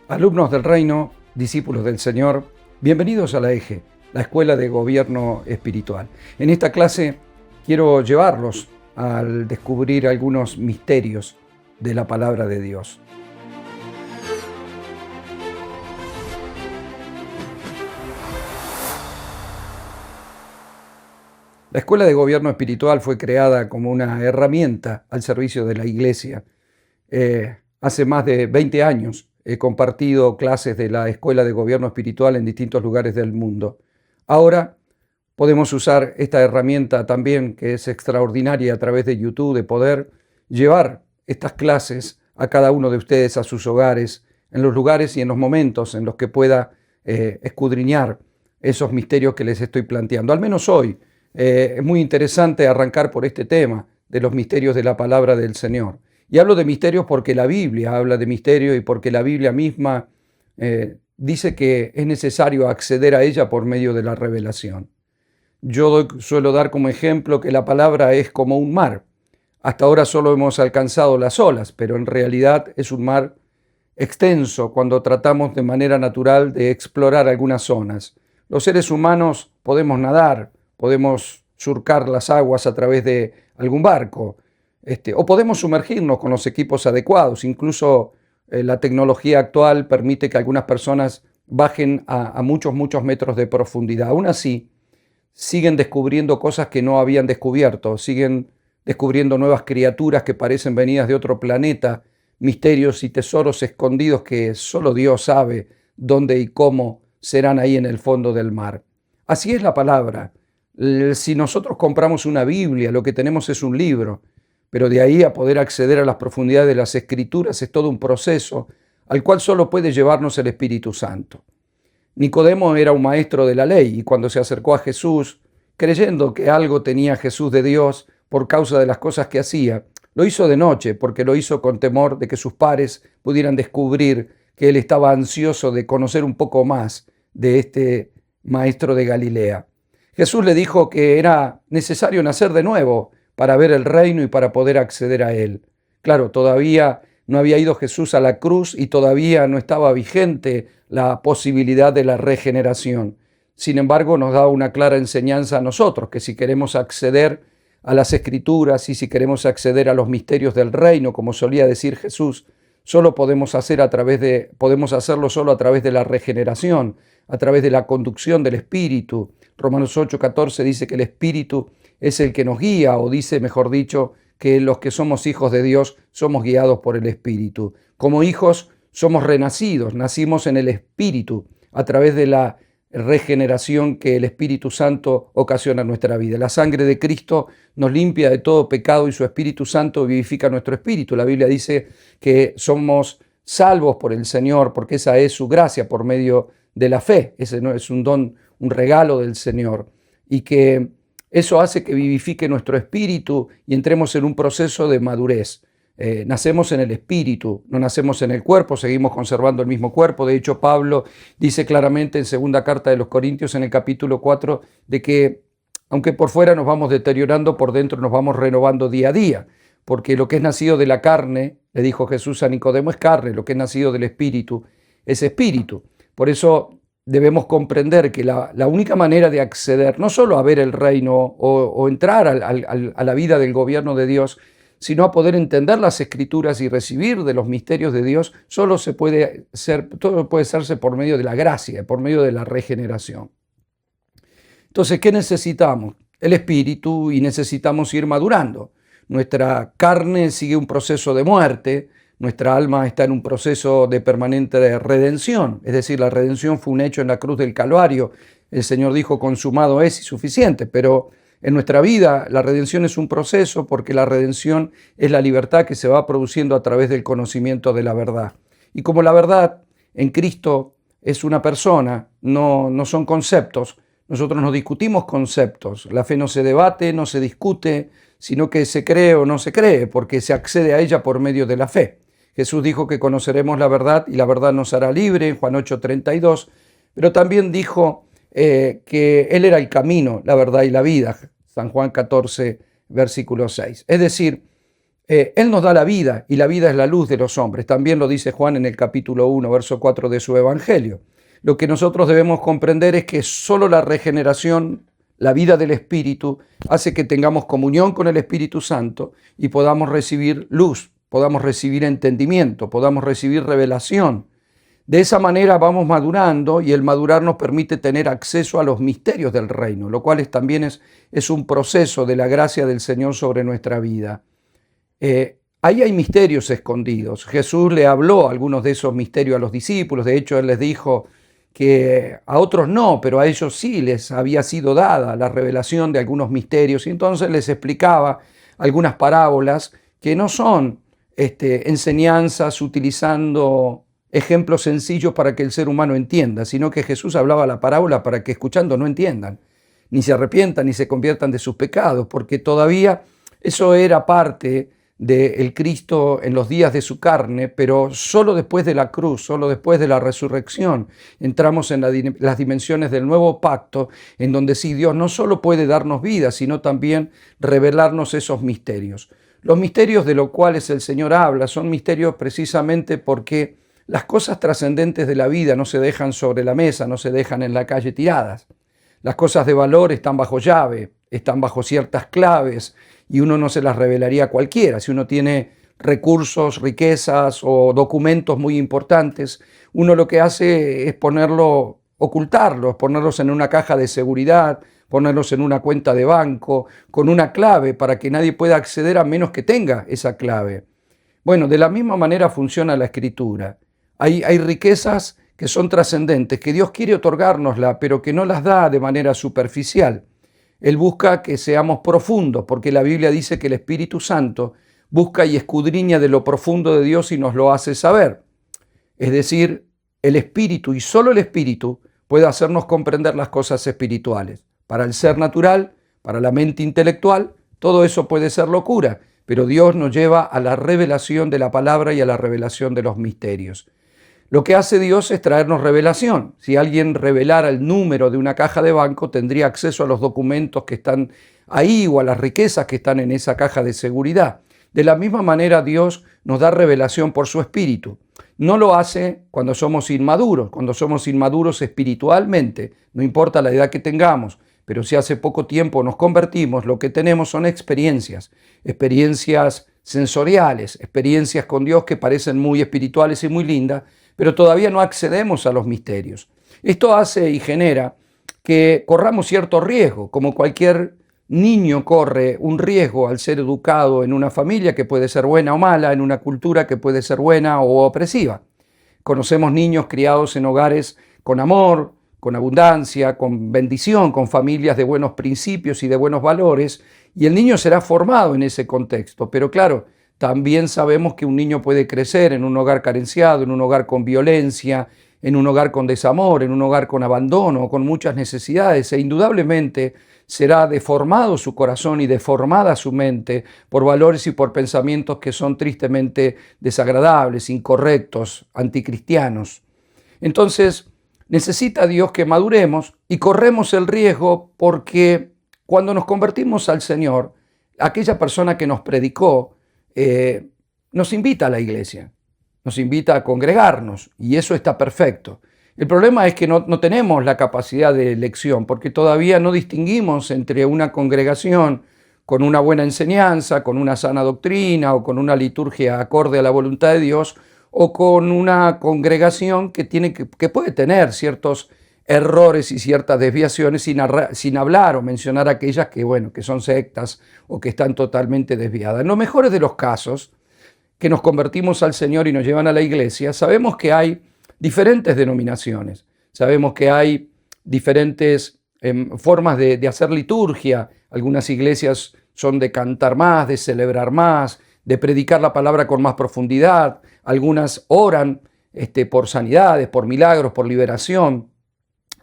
Alumnos del Reino, discípulos del Señor, bienvenidos a la EGE, la Escuela de Gobierno Espiritual. En esta clase quiero llevarlos al descubrir algunos misterios de la palabra de Dios. La Escuela de Gobierno Espiritual fue creada como una herramienta al servicio de la Iglesia. Hace más de 20 años he compartido clases de la Escuela de Gobierno Espiritual en distintos lugares del mundo. Ahora podemos usar esta herramienta también, que es extraordinaria, a través de YouTube, de poder llevar estas clases a cada uno de ustedes, a sus hogares, en los lugares y en los momentos en los que pueda escudriñar esos misterios que les estoy planteando. Al menos hoy es muy interesante arrancar por este tema de los misterios de la palabra del Señor. Y hablo de misterios porque la Biblia habla de misterios y porque la Biblia misma dice que es necesario acceder a ella por medio de la revelación. Yo suelo dar como ejemplo que la palabra es como un mar. Hasta ahora solo hemos alcanzado las olas, pero en realidad es un mar extenso cuando tratamos de manera natural de explorar algunas zonas. Los seres humanos podemos nadar, podemos surcar las aguas a través de algún barco, o podemos sumergirnos con los equipos adecuados. Incluso la tecnología actual permite que algunas personas bajen a muchos metros de profundidad. Aún así, siguen descubriendo cosas que no habían descubierto, siguen descubriendo nuevas criaturas que parecen venidas de otro planeta, misterios y tesoros escondidos que solo Dios sabe dónde y cómo serán ahí en el fondo del mar. Así es la palabra. Si nosotros compramos una Biblia, lo que tenemos es un libro, pero de ahí a poder acceder a las profundidades de las Escrituras es todo un proceso al cual solo puede llevarnos el Espíritu Santo. Nicodemo era un maestro de la ley y cuando se acercó a Jesús, creyendo que algo tenía Jesús de Dios por causa de las cosas que hacía, lo hizo de noche porque lo hizo con temor de que sus pares pudieran descubrir que él estaba ansioso de conocer un poco más de este maestro de Galilea. Jesús le dijo que era necesario nacer de nuevo para ver el reino y para poder acceder a él. Claro, todavía no había ido Jesús a la cruz y todavía no estaba vigente la posibilidad de la regeneración. Sin embargo, nos da una clara enseñanza a nosotros, que si queremos acceder a las Escrituras y si queremos acceder a los misterios del reino, como solía decir Jesús, podemos hacerlo solo a través de la regeneración, a través de la conducción del Espíritu. Romanos 8:14 dice que el Espíritu es el que nos guía, o dice, mejor dicho, que los que somos hijos de Dios somos guiados por el Espíritu. Como hijos somos renacidos, nacimos en el Espíritu a través de la regeneración que el Espíritu Santo ocasiona en nuestra vida. La sangre de Cristo nos limpia de todo pecado y su Espíritu Santo vivifica nuestro espíritu. La Biblia dice que somos salvos por el Señor porque esa es su gracia por medio de la fe. Ese no es un don, un regalo del Señor, y que eso hace que vivifique nuestro espíritu y entremos en un proceso de madurez. Nacemos en el espíritu, no nacemos en el cuerpo, seguimos conservando el mismo cuerpo. De hecho, Pablo dice claramente en segunda carta de los Corintios, en el capítulo 4, de que aunque por fuera nos vamos deteriorando, por dentro nos vamos renovando día a día. Porque lo que es nacido de la carne, le dijo Jesús a Nicodemo, es carne, lo que es nacido del espíritu es espíritu. Por eso debemos comprender que la única manera de acceder, no solo a ver el reino o entrar a la vida del gobierno de Dios, sino a poder entender las Escrituras y recibir de los misterios de Dios, todo puede hacerse por medio de la gracia, por medio de la regeneración. Entonces, ¿qué necesitamos? El Espíritu, y necesitamos ir madurando. Nuestra carne sigue un proceso de muerte, nuestra alma está en un proceso de permanente redención, es decir, la redención fue un hecho en la cruz del Calvario. El Señor dijo, consumado es y suficiente, pero en nuestra vida la redención es un proceso porque la redención es la libertad que se va produciendo a través del conocimiento de la verdad. Y como la verdad en Cristo es una persona, no son conceptos, nosotros no discutimos conceptos. La fe no se debate, no se discute, sino que se cree o no se cree, porque se accede a ella por medio de la fe. Jesús dijo que conoceremos la verdad y la verdad nos hará libre, en Juan 8:32, pero también dijo que Él era el camino, la verdad y la vida, San Juan 14, versículo 6. Es decir, Él nos da la vida y la vida es la luz de los hombres. También lo dice Juan en el capítulo 1, verso 4 de su Evangelio. Lo que nosotros debemos comprender es que solo la regeneración, la vida del Espíritu, hace que tengamos comunión con el Espíritu Santo y podamos recibir luz, podamos recibir entendimiento, podamos recibir revelación. De esa manera vamos madurando y el madurar nos permite tener acceso a los misterios del reino, lo cual también es un proceso de la gracia del Señor sobre nuestra vida. Ahí hay misterios escondidos. Jesús le habló algunos de esos misterios a los discípulos. De hecho, Él les dijo que a otros no, pero a ellos sí les había sido dada la revelación de algunos misterios. Y entonces les explicaba algunas parábolas que no son enseñanzas utilizando ejemplos sencillos para que el ser humano entienda, sino que Jesús hablaba la parábola para que escuchando no entiendan, ni se arrepientan, ni se conviertan de sus pecados, porque todavía eso era parte del Cristo en los días de su carne, pero solo después de la cruz, solo después de la resurrección, entramos en las dimensiones del nuevo pacto, en donde sí Dios no solo puede darnos vida, sino también revelarnos esos misterios. Los misterios de los cuales el Señor habla son misterios precisamente porque las cosas trascendentes de la vida no se dejan sobre la mesa, no se dejan en la calle tiradas. Las cosas de valor están bajo llave, están bajo ciertas claves, y uno no se las revelaría a cualquiera. Si uno tiene recursos, riquezas o documentos muy importantes, uno lo que hace es ocultarlos, ponerlos en una caja de seguridad, ponerlos en una cuenta de banco, con una clave para que nadie pueda acceder a menos que tenga esa clave. Bueno, de la misma manera funciona la Escritura. Hay riquezas que son trascendentes, que Dios quiere otorgárnosla, pero que no las da de manera superficial. Él busca que seamos profundos, porque la Biblia dice que el Espíritu Santo busca y escudriña de lo profundo de Dios y nos lo hace saber. Es decir, el Espíritu y solo el Espíritu puede hacernos comprender las cosas espirituales. Para el ser natural, para la mente intelectual, todo eso puede ser locura, pero Dios nos lleva a la revelación de la palabra y a la revelación de los misterios. Lo que hace Dios es traernos revelación. Si alguien revelara el número de una caja de banco, tendría acceso a los documentos que están ahí o a las riquezas que están en esa caja de seguridad. De la misma manera, Dios nos da revelación por su Espíritu. No lo hace cuando somos inmaduros espiritualmente, no importa la edad que tengamos, pero si hace poco tiempo nos convertimos, lo que tenemos son experiencias sensoriales, experiencias con Dios que parecen muy espirituales y muy lindas, pero todavía no accedemos a los misterios. Esto hace y genera que corramos cierto riesgo, como cualquier niño corre un riesgo al ser educado en una familia que puede ser buena o mala, en una cultura que puede ser buena o opresiva. Conocemos niños criados en hogares con amor, con abundancia, con bendición, con familias de buenos principios y de buenos valores, y el niño será formado en ese contexto. Pero claro, también sabemos que un niño puede crecer en un hogar carenciado, en un hogar con violencia, en un hogar con desamor, en un hogar con abandono, con muchas necesidades, e indudablemente será deformado su corazón y deformada su mente por valores y por pensamientos que son tristemente desagradables, incorrectos, anticristianos. Entonces, necesita Dios que maduremos y corremos el riesgo porque cuando nos convertimos al Señor, aquella persona que nos predicó nos invita a la iglesia, nos invita a congregarnos y eso está perfecto. El problema es que no tenemos la capacidad de elección porque todavía no distinguimos entre una congregación con una buena enseñanza, con una sana doctrina o con una liturgia acorde a la voluntad de Dios o con una congregación que puede tener ciertos errores y ciertas desviaciones sin hablar o mencionar aquellas que son sectas o que están totalmente desviadas. En los mejores de los casos, que nos convertimos al Señor y nos llevan a la iglesia, sabemos que hay diferentes denominaciones, sabemos que hay diferentes formas de hacer liturgia. Algunas iglesias son de cantar más, de celebrar más, de predicar la palabra con más profundidad. Algunas oran por sanidades, por milagros, por liberación.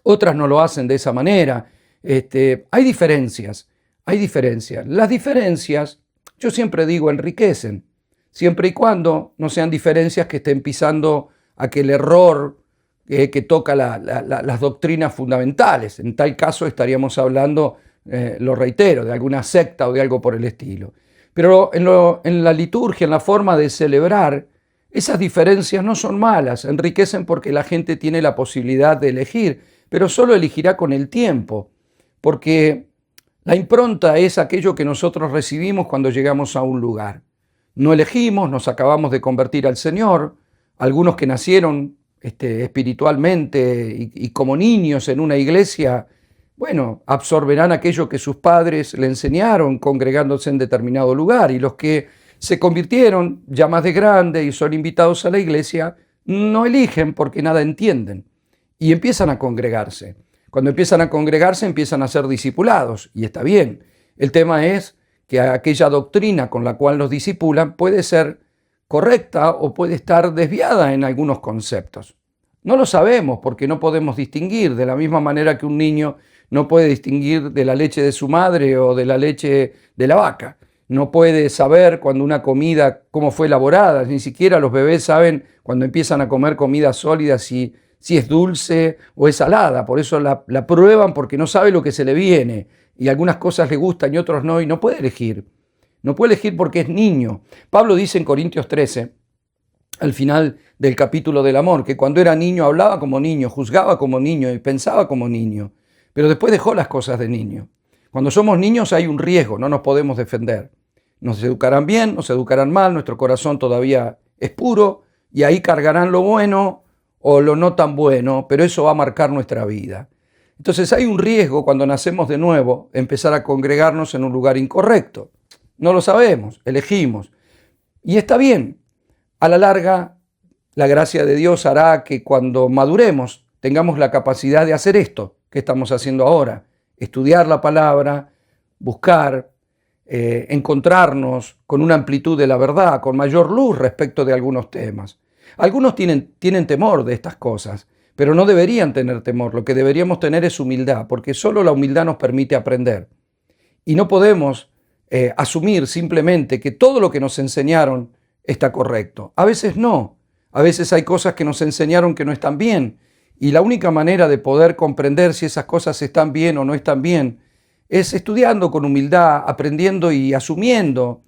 Otras no lo hacen de esa manera. Hay diferencias. Las diferencias, yo siempre digo, enriquecen, siempre y cuando no sean diferencias que estén pisando aquel error que toca las doctrinas fundamentales. En tal caso estaríamos hablando, lo reitero, de alguna secta o de algo por el estilo. Pero en la liturgia, en la forma de celebrar, esas diferencias no son malas, enriquecen porque la gente tiene la posibilidad de elegir, pero solo elegirá con el tiempo, porque la impronta es aquello que nosotros recibimos cuando llegamos a un lugar. No elegimos, nos acabamos de convertir al Señor, algunos que nacieron espiritualmente y como niños en una iglesia, bueno, absorberán aquello que sus padres le enseñaron congregándose en determinado lugar, y los que se convirtieron ya más de grande y son invitados a la iglesia, no eligen porque nada entienden y empiezan a congregarse. Cuando empiezan a congregarse empiezan a ser discipulados y está bien. El tema es que aquella doctrina con la cual los discipulan puede ser correcta o puede estar desviada en algunos conceptos. No lo sabemos porque no podemos distinguir, de la misma manera que un niño no puede distinguir de la leche de su madre o de la leche de la vaca. No puede saber cuando una comida, cómo fue elaborada. Ni siquiera los bebés saben cuando empiezan a comer comida sólida si es dulce o es salada. Por eso la prueban porque no sabe lo que se le viene. Y algunas cosas le gustan y otros no, y no puede elegir. No puede elegir porque es niño. Pablo dice en Corintios 13, al final del capítulo del amor, que cuando era niño hablaba como niño, juzgaba como niño y pensaba como niño. Pero después dejó las cosas de niño. Cuando somos niños hay un riesgo, no nos podemos defender. Nos educarán bien, nos educarán mal, nuestro corazón todavía es puro y ahí cargarán lo bueno o lo no tan bueno, pero eso va a marcar nuestra vida. Entonces hay un riesgo cuando nacemos de nuevo, empezar a congregarnos en un lugar incorrecto. No lo sabemos, elegimos. Y está bien. A la larga, la gracia de Dios hará que cuando maduremos tengamos la capacidad de hacer esto que estamos haciendo ahora. Estudiar la palabra, buscar, encontrarnos con una amplitud de la verdad, con mayor luz respecto de algunos temas. Algunos tienen temor de estas cosas, pero no deberían tener temor. Lo que deberíamos tener es humildad, porque solo la humildad nos permite aprender. Y no podemos asumir simplemente que todo lo que nos enseñaron está correcto. A veces no. A veces hay cosas que nos enseñaron que no están bien. Y la única manera de poder comprender si esas cosas están bien o no están bien es estudiando con humildad, aprendiendo y asumiendo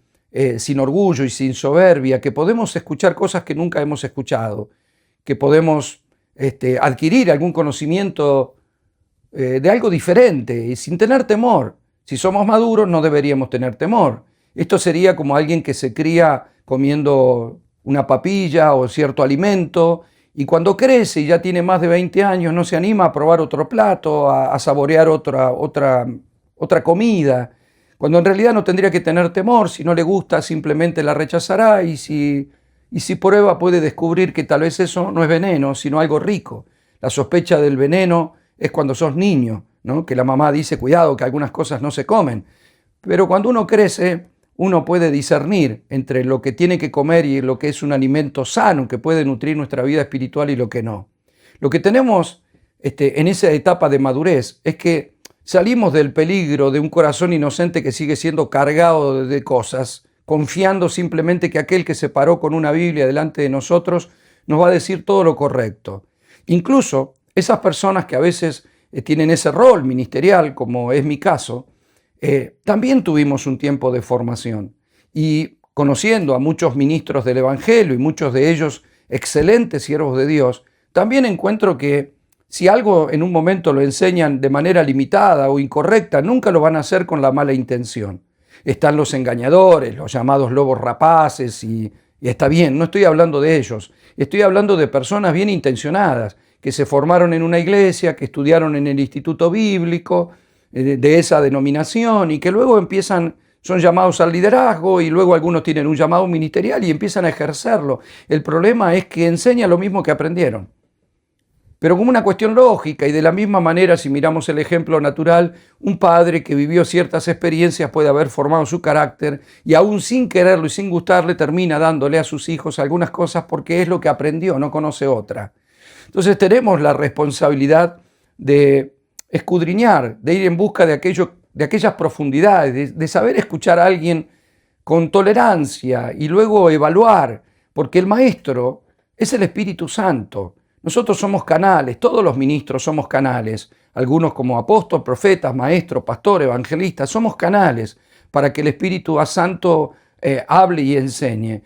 sin orgullo y sin soberbia que podemos escuchar cosas que nunca hemos escuchado, que podemos adquirir algún conocimiento de algo diferente y sin tener temor. Si somos maduros no deberíamos tener temor. Esto sería como alguien que se cría comiendo una papilla o cierto alimento y cuando crece y ya tiene más de 20 años no se anima a probar otro plato, a saborear otra comida, cuando en realidad no tendría que tener temor. Si no le gusta simplemente la rechazará y si prueba puede descubrir que tal vez eso no es veneno sino algo rico. La sospecha del veneno es cuando sos niño, ¿no? Que la mamá dice cuidado que algunas cosas no se comen, pero cuando uno crece uno puede discernir entre lo que tiene que comer y lo que es un alimento sano que puede nutrir nuestra vida espiritual y lo que no. Lo que tenemos en esa etapa de madurez es que salimos del peligro de un corazón inocente que sigue siendo cargado de cosas, confiando simplemente que aquel que se paró con una Biblia delante de nosotros nos va a decir todo lo correcto. Incluso esas personas que a veces tienen ese rol ministerial, como es mi caso, también tuvimos un tiempo de formación y conociendo a muchos ministros del Evangelio y muchos de ellos excelentes siervos de Dios, también encuentro que si algo en un momento lo enseñan de manera limitada o incorrecta, nunca lo van a hacer con la mala intención. Están los engañadores, los llamados lobos rapaces y está bien, no estoy hablando de ellos, estoy hablando de personas bien intencionadas que se formaron en una iglesia, que estudiaron en el instituto bíblico, de esa denominación y que luego son llamados al liderazgo y luego algunos tienen un llamado ministerial y empiezan a ejercerlo. El problema es que enseñan lo mismo que aprendieron, pero como una cuestión lógica y de la misma manera, si miramos el ejemplo natural, un padre que vivió ciertas experiencias puede haber formado su carácter y aún sin quererlo y sin gustarle termina dándole a sus hijos algunas cosas porque es lo que aprendió, no conoce otra. Entonces tenemos la responsabilidad de escudriñar, de ir en busca de aquellas profundidades, de saber escuchar a alguien con tolerancia y luego evaluar, porque el maestro es el Espíritu Santo. Nosotros somos canales, todos los ministros somos canales, algunos como apóstol, profetas, maestros, pastor, evangelistas, somos canales para que el Espíritu Santo hable y enseñe.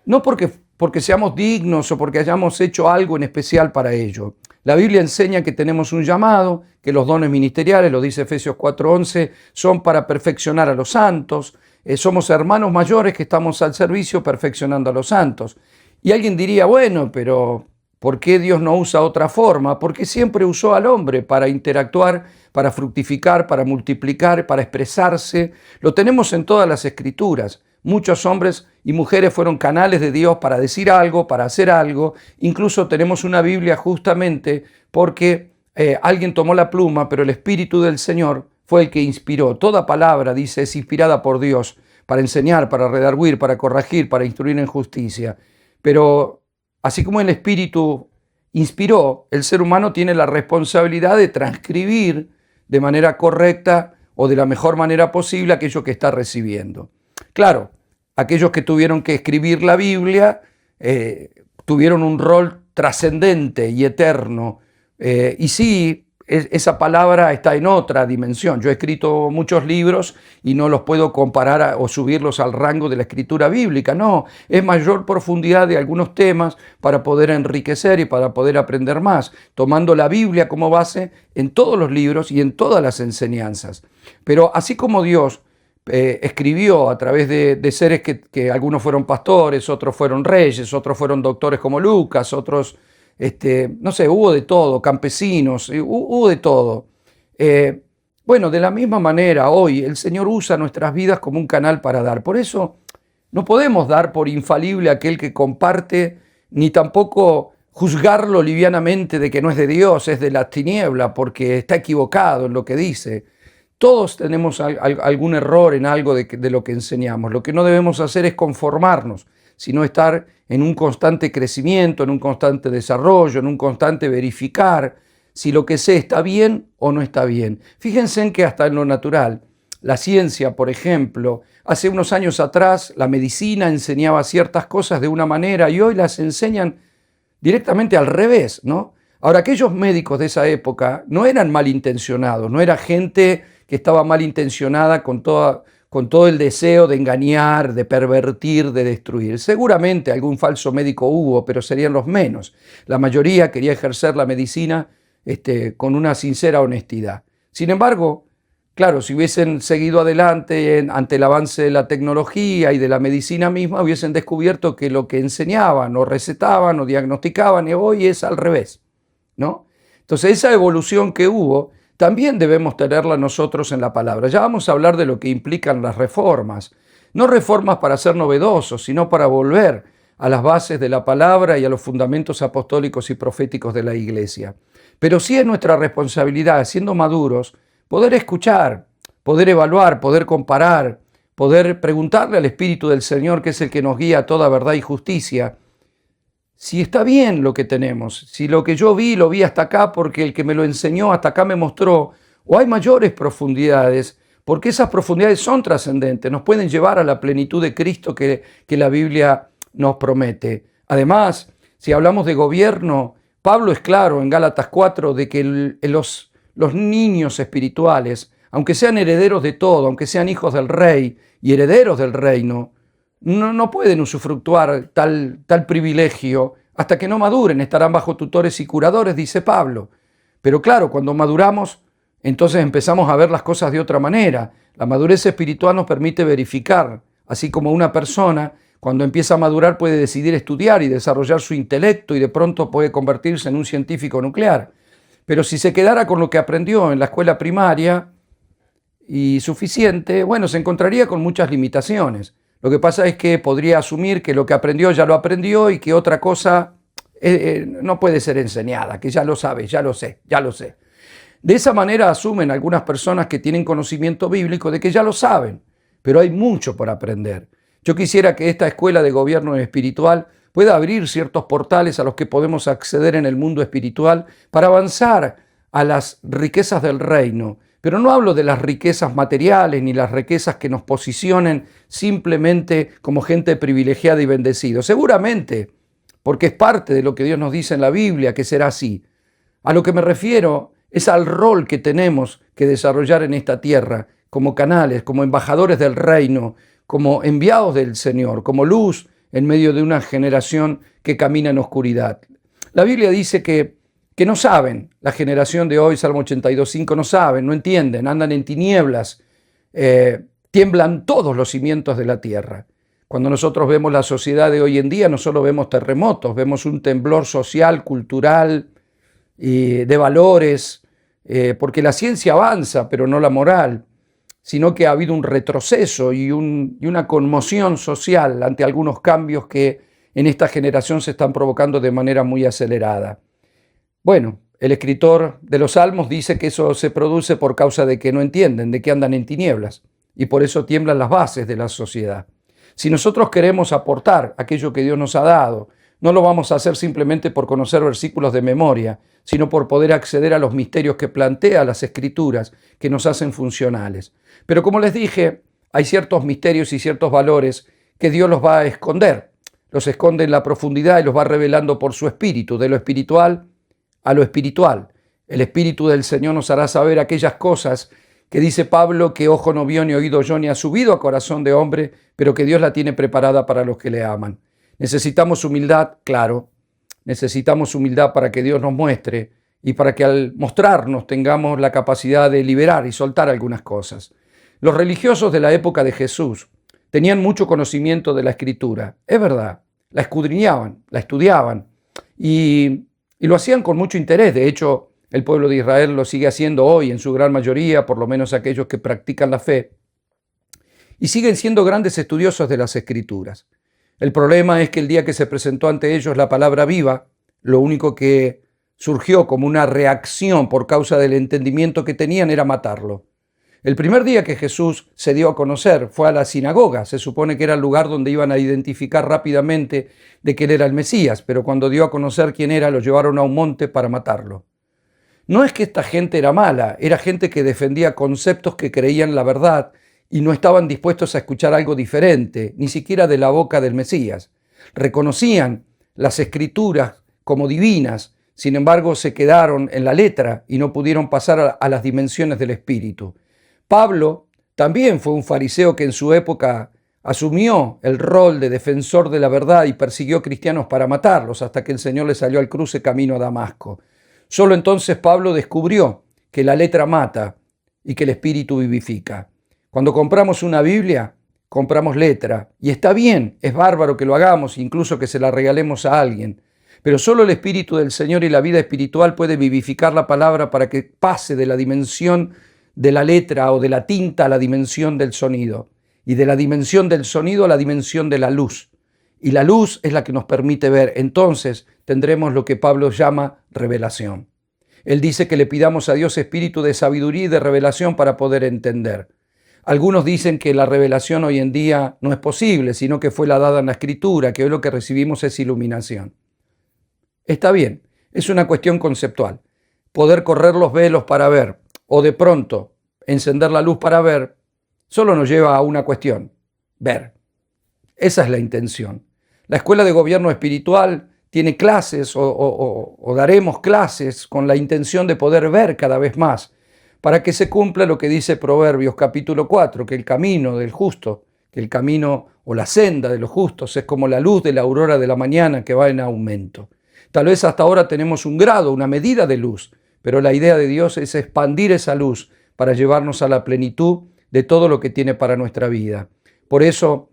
No porque seamos dignos o porque hayamos hecho algo en especial para ello. La Biblia enseña que tenemos un llamado, que los dones ministeriales, lo dice Efesios 4:11, son para perfeccionar a los santos. Somos hermanos mayores que estamos al servicio perfeccionando a los santos. Y alguien diría, bueno, pero ¿por qué Dios no usa otra forma? Porque siempre usó al hombre para interactuar, para fructificar, para multiplicar, para expresarse. Lo tenemos en todas las Escrituras. Muchos hombres y mujeres fueron canales de Dios para decir algo, para hacer algo. Incluso tenemos una Biblia justamente porque alguien tomó la pluma, pero el Espíritu del Señor fue el que inspiró. Toda palabra, dice, es inspirada por Dios para enseñar, para redarguir, para corregir, para instruir en justicia. Pero así como el Espíritu inspiró, el ser humano tiene la responsabilidad de transcribir de manera correcta o de la mejor manera posible aquello que está recibiendo. Claro, aquellos que tuvieron que escribir la Biblia tuvieron un rol trascendente y eterno. Y sí, esa palabra está en otra dimensión. Yo he escrito muchos libros y no los puedo comparar o subirlos al rango de la escritura bíblica. No, es mayor profundidad de algunos temas para poder enriquecer y para poder aprender más, tomando la Biblia como base en todos los libros y en todas las enseñanzas. Pero así como Dios escribió a través de seres que algunos fueron pastores, otros fueron reyes, otros fueron doctores como Lucas, otros, no sé, hubo de todo, campesinos, hubo de todo. Bueno, de la misma manera hoy el Señor usa nuestras vidas como un canal para dar. Por eso no podemos dar por infalible a aquel que comparte, ni tampoco juzgarlo livianamente de que no es de Dios, es de la tiniebla, porque está equivocado en lo que dice. Todos tenemos algún error en algo de lo que enseñamos. Lo que no debemos hacer es conformarnos, sino estar en un constante crecimiento, en un constante desarrollo, en un constante verificar si lo que sé está bien o no está bien. Fíjense en que hasta en lo natural, la ciencia, por ejemplo, hace unos años atrás la medicina enseñaba ciertas cosas de una manera y hoy las enseñan directamente al revés, ¿no? Ahora, aquellos médicos de esa época no eran malintencionados, no era gente que estaba malintencionada con todo el deseo de engañar, de pervertir, de destruir. Seguramente algún falso médico hubo, pero serían los menos. La mayoría quería ejercer la medicina con una sincera honestidad. Sin embargo, claro, si hubiesen seguido adelante ante el avance de la tecnología y de la medicina misma, hubiesen descubierto que lo que enseñaban o recetaban o diagnosticaban hoy es al revés, ¿no? Entonces esa evolución que hubo también debemos tenerla nosotros en la palabra. Ya vamos a hablar de lo que implican las reformas. No reformas para ser novedosos, sino para volver a las bases de la palabra y a los fundamentos apostólicos y proféticos de la iglesia. Pero sí es nuestra responsabilidad, siendo maduros, poder escuchar, poder evaluar, poder comparar, poder preguntarle al Espíritu del Señor, que es el que nos guía a toda verdad y justicia, si está bien lo que tenemos, si lo que yo vi lo vi hasta acá porque el que me lo enseñó hasta acá me mostró, o hay mayores profundidades, porque esas profundidades son trascendentes, nos pueden llevar a la plenitud de Cristo que la Biblia nos promete. Además, si hablamos de gobierno, Pablo es claro en Gálatas 4 de que los niños espirituales, aunque sean herederos de todo, aunque sean hijos del rey y herederos del reino, no pueden usufructuar tal privilegio hasta que no maduren, estarán bajo tutores y curadores, dice Pablo. Pero claro, cuando maduramos, entonces empezamos a ver las cosas de otra manera. La madurez espiritual nos permite verificar, así como una persona cuando empieza a madurar puede decidir estudiar y desarrollar su intelecto y de pronto puede convertirse en un científico nuclear. Pero si se quedara con lo que aprendió en la escuela primaria y suficiente, bueno, se encontraría con muchas limitaciones. Lo que pasa es que podría asumir que lo que aprendió ya lo aprendió y que otra cosa no puede ser enseñada, que ya lo sabe, ya lo sé. De esa manera asumen algunas personas que tienen conocimiento bíblico de que ya lo saben, pero hay mucho por aprender. Yo quisiera que esta escuela de gobierno espiritual pueda abrir ciertos portales a los que podemos acceder en el mundo espiritual para avanzar a las riquezas del reino. Pero no hablo de las riquezas materiales ni las riquezas que nos posicionen simplemente como gente privilegiada y bendecida. Seguramente, porque es parte de lo que Dios nos dice en la Biblia, que será así. A lo que me refiero es al rol que tenemos que desarrollar en esta tierra, como canales, como embajadores del reino, como enviados del Señor, como luz en medio de una generación que camina en oscuridad. La Biblia dice que no saben, la generación de hoy, Salmo 82:5, no saben, no entienden, andan en tinieblas, tiemblan todos los cimientos de la tierra. Cuando nosotros vemos la sociedad de hoy en día, no solo vemos terremotos, vemos un temblor social, cultural y de valores, porque la ciencia avanza, pero no la moral, sino que ha habido un retroceso y una conmoción social ante algunos cambios que en esta generación se están provocando de manera muy acelerada. Bueno, el escritor de los Salmos dice que eso se produce por causa de que no entienden, de que andan en tinieblas, y por eso tiemblan las bases de la sociedad. Si nosotros queremos aportar aquello que Dios nos ha dado, no lo vamos a hacer simplemente por conocer versículos de memoria, sino por poder acceder a los misterios que plantea las Escrituras, que nos hacen funcionales. Pero como les dije, hay ciertos misterios y ciertos valores que Dios los va a esconder. Los esconde en la profundidad y los va revelando por su Espíritu, de lo espiritual a lo espiritual. El Espíritu del Señor nos hará saber aquellas cosas que dice Pablo que ojo no vio ni oído yo ni ha subido a corazón de hombre, pero que Dios la tiene preparada para los que le aman. Necesitamos humildad, claro. Necesitamos humildad para que Dios nos muestre y para que al mostrarnos tengamos la capacidad de liberar y soltar algunas cosas. Los religiosos de la época de Jesús tenían mucho conocimiento de la Escritura. Es verdad, la escudriñaban, la estudiaban y lo hacían con mucho interés. De hecho, el pueblo de Israel lo sigue haciendo hoy en su gran mayoría, por lo menos aquellos que practican la fe, y siguen siendo grandes estudiosos de las Escrituras. El problema es que el día que se presentó ante ellos la palabra viva, lo único que surgió como una reacción por causa del entendimiento que tenían era matarlo. El primer día que Jesús se dio a conocer fue a la sinagoga. Se supone que era el lugar donde iban a identificar rápidamente de que él era el Mesías, pero cuando dio a conocer quién era, lo llevaron a un monte para matarlo. No es que esta gente era mala, era gente que defendía conceptos que creían la verdad y no estaban dispuestos a escuchar algo diferente, ni siquiera de la boca del Mesías. Reconocían las Escrituras como divinas, sin embargo se quedaron en la letra y no pudieron pasar a las dimensiones del Espíritu. Pablo también fue un fariseo que en su época asumió el rol de defensor de la verdad y persiguió cristianos para matarlos hasta que el Señor le salió al cruce camino a Damasco. Solo entonces Pablo descubrió que la letra mata y que el Espíritu vivifica. Cuando compramos una Biblia, compramos letra. Y está bien, es bárbaro que lo hagamos, incluso que se la regalemos a alguien. Pero solo el Espíritu del Señor y la vida espiritual puede vivificar la palabra para que pase de la dimensión de la letra o de la tinta a la dimensión del sonido. Y de la dimensión del sonido a la dimensión de la luz. Y la luz es la que nos permite ver. Entonces tendremos lo que Pablo llama revelación. Él dice que le pidamos a Dios espíritu de sabiduría y de revelación para poder entender. Algunos dicen que la revelación hoy en día no es posible, sino que fue la dada en la Escritura, que hoy lo que recibimos es iluminación. Está bien, es una cuestión conceptual. Poder correr los velos para ver, o de pronto encender la luz para ver, solo nos lleva a una cuestión: ver. Esa es la intención. La Escuela de Gobierno Espiritual tiene clases o daremos clases con la intención de poder ver cada vez más, para que se cumpla lo que dice Proverbios capítulo 4, que el camino del justo, que el camino o la senda de los justos es como la luz de la aurora de la mañana que va en aumento. Tal vez hasta ahora tenemos un grado, una medida de luz, pero la idea de Dios es expandir esa luz para llevarnos a la plenitud de todo lo que tiene para nuestra vida. Por eso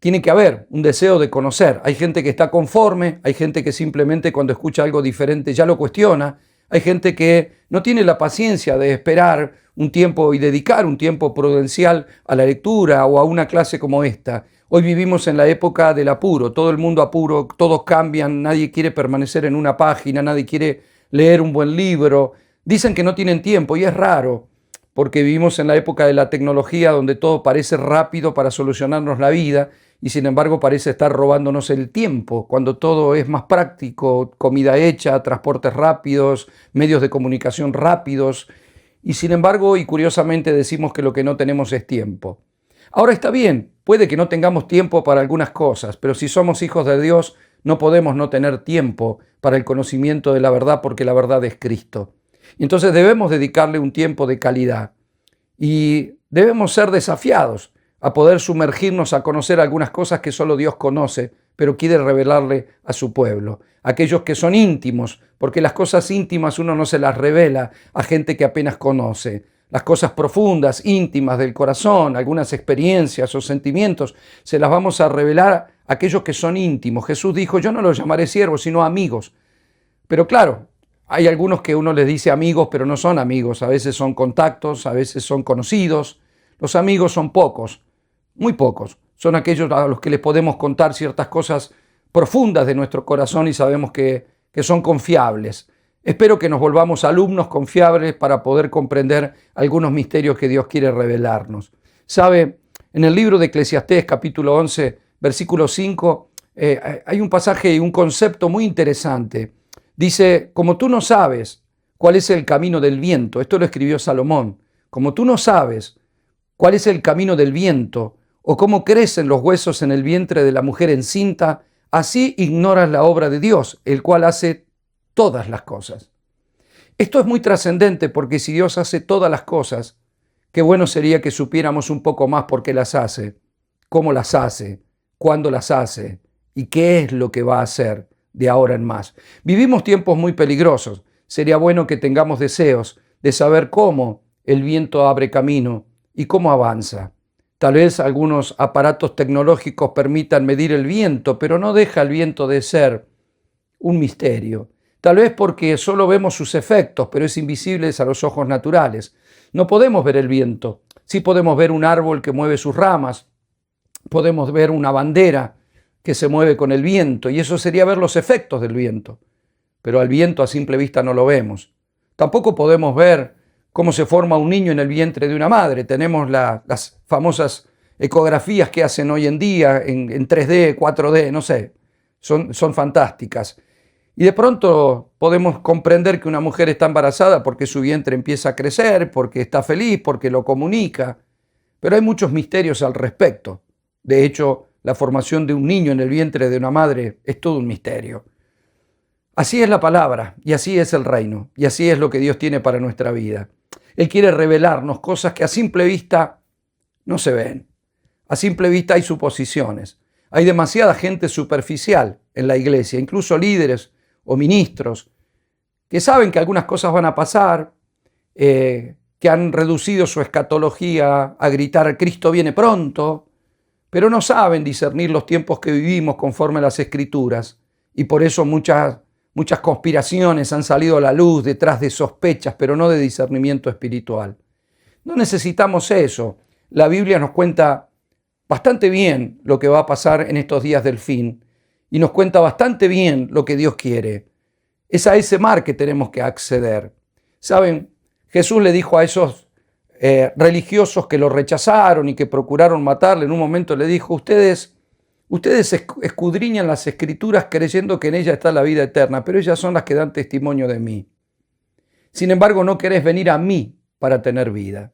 tiene que haber un deseo de conocer. Hay gente que está conforme, hay gente que simplemente cuando escucha algo diferente ya lo cuestiona, hay gente que no tiene la paciencia de esperar un tiempo y dedicar un tiempo prudencial a la lectura o a una clase como esta. Hoy vivimos en la época del apuro, todo el mundo apuro, todos cambian, nadie quiere permanecer en una página, nadie quiere leer un buen libro. Dicen que no tienen tiempo y es raro, porque vivimos en la época de la tecnología donde todo parece rápido para solucionarnos la vida y sin embargo parece estar robándonos el tiempo, cuando todo es más práctico, comida hecha, transportes rápidos, medios de comunicación rápidos, y sin embargo, y curiosamente decimos que lo que no tenemos es tiempo. Ahora está bien, puede que no tengamos tiempo para algunas cosas, pero si somos hijos de Dios, no podemos no tener tiempo para el conocimiento de la verdad, porque la verdad es Cristo. Y entonces debemos dedicarle un tiempo de calidad y debemos ser desafiados a poder sumergirnos a conocer algunas cosas que solo Dios conoce, pero quiere revelarle a su pueblo. Aquellos que son íntimos, porque las cosas íntimas uno no se las revela a gente que apenas conoce. Las cosas profundas, íntimas del corazón, algunas experiencias o sentimientos, se las vamos a revelar a aquellos que son íntimos. Jesús dijo, yo no los llamaré siervos, sino amigos. Pero claro, hay algunos que uno les dice amigos, pero no son amigos. A veces son contactos, a veces son conocidos. Los amigos son pocos, muy pocos. Son aquellos a los que les podemos contar ciertas cosas profundas de nuestro corazón y sabemos que son confiables. Espero que nos volvamos alumnos confiables para poder comprender algunos misterios que Dios quiere revelarnos. ¿Sabe? En el libro de Eclesiastés, capítulo 11, versículo 5, hay un pasaje y un concepto muy interesante. Dice, como tú no sabes cuál es el camino del viento, esto lo escribió Salomón, como tú no sabes cuál es el camino del viento o cómo crecen los huesos en el vientre de la mujer encinta, así ignoras la obra de Dios, el cual hace todas las cosas. Esto es muy trascendente porque si Dios hace todas las cosas, qué bueno sería que supiéramos un poco más por qué las hace, cómo las hace, cuándo las hace y qué es lo que va a hacer de ahora en más. Vivimos tiempos muy peligrosos. Sería bueno que tengamos deseos de saber cómo el viento abre camino y cómo avanza. Tal vez algunos aparatos tecnológicos permitan medir el viento, pero no deja el viento de ser un misterio. Tal vez porque solo vemos sus efectos, pero es invisible a los ojos naturales. No podemos ver el viento. Sí podemos ver un árbol que mueve sus ramas, podemos ver una bandera que se mueve con el viento, y eso sería ver los efectos del viento. Pero al viento a simple vista no lo vemos. Tampoco podemos ver cómo se forma un niño en el vientre de una madre. Tenemos las famosas ecografías que hacen hoy en día en 3D, 4D, no sé, son fantásticas. Y de pronto podemos comprender que una mujer está embarazada porque su vientre empieza a crecer, porque está feliz, porque lo comunica. Pero hay muchos misterios al respecto. De hecho, la formación de un niño en el vientre de una madre es todo un misterio. Así es la palabra y así es el reino y así es lo que Dios tiene para nuestra vida. Él quiere revelarnos cosas que a simple vista no se ven. A simple vista hay suposiciones. Hay demasiada gente superficial en la iglesia, incluso líderes o ministros, que saben que algunas cosas van a pasar, que han reducido su escatología a gritar Cristo viene pronto, pero no saben discernir los tiempos que vivimos conforme a las Escrituras, y por eso muchas conspiraciones han salido a la luz detrás de sospechas, pero no de discernimiento espiritual. No necesitamos eso. La Biblia nos cuenta bastante bien lo que va a pasar en estos días del fin, y nos cuenta bastante bien lo que Dios quiere. Es a ese mar que tenemos que acceder. ¿Saben? Jesús le dijo a esos religiosos que lo rechazaron y que procuraron matarle, en un momento le dijo, ustedes escudriñan las Escrituras creyendo que en ellas está la vida eterna, pero ellas son las que dan testimonio de mí. Sin embargo, no querés venir a mí para tener vida.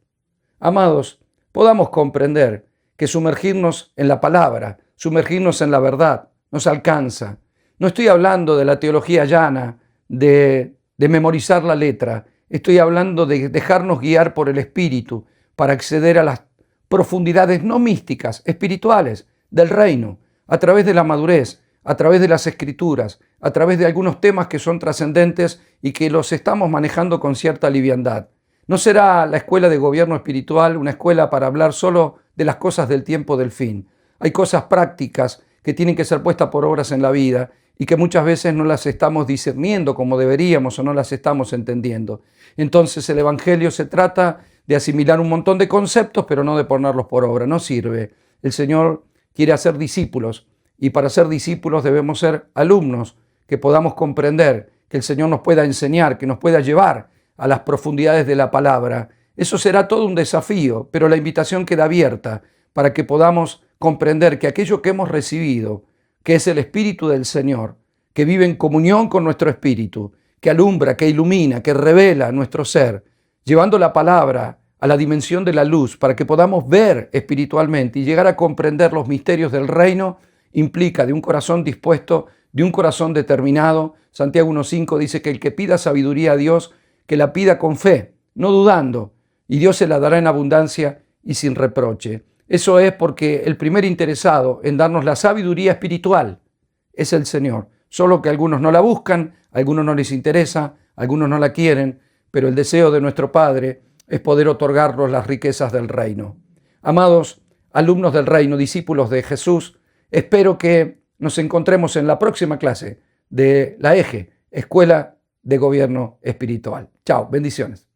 Amados, podamos comprender que sumergirnos en la palabra, sumergirnos en la verdad, nos alcanza. No estoy hablando de la teología llana, de memorizar la letra. Estoy hablando de dejarnos guiar por el Espíritu para acceder a las profundidades no místicas, espirituales del reino, a través de la madurez, a través de las Escrituras, a través de algunos temas que son trascendentes y que los estamos manejando con cierta liviandad. No será la escuela de gobierno espiritual una escuela para hablar solo de las cosas del tiempo del fin. Hay cosas prácticas que tienen que ser puestas por obras en la vida y que muchas veces no las estamos discerniendo como deberíamos o no las estamos entendiendo. Entonces el Evangelio se trata de asimilar un montón de conceptos, pero no de ponerlos por obra. No sirve. El Señor quiere hacer discípulos y para ser discípulos debemos ser alumnos, que podamos comprender, que el Señor nos pueda enseñar, que nos pueda llevar a las profundidades de la palabra. Eso será todo un desafío, pero la invitación queda abierta para que podamos comprender que aquello que hemos recibido, que es el Espíritu del Señor, que vive en comunión con nuestro espíritu, que alumbra, que ilumina, que revela nuestro ser, llevando la palabra a la dimensión de la luz para que podamos ver espiritualmente y llegar a comprender los misterios del reino, implica de un corazón dispuesto, de un corazón determinado. Santiago 1.5 dice que el que pida sabiduría a Dios, que la pida con fe, no dudando, y Dios se la dará en abundancia y sin reproche. Eso es porque el primer interesado en darnos la sabiduría espiritual es el Señor. Solo que algunos no la buscan, a algunos no les interesa, algunos no la quieren, pero el deseo de nuestro Padre es poder otorgarnos las riquezas del reino. Amados alumnos del reino, discípulos de Jesús, espero que nos encontremos en la próxima clase de la EGE, Escuela de Gobierno Espiritual. Chao, bendiciones.